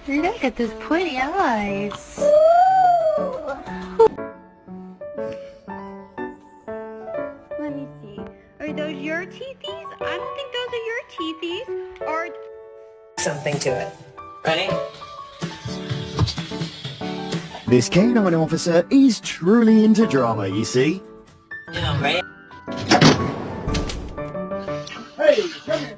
Look at those pretty eyes. Let me see. Are those your teethies? I don't think those are your teethies. Or something to it. Ready? This canine officer is truly into drama, you see. Yeah, right? Hey, come here.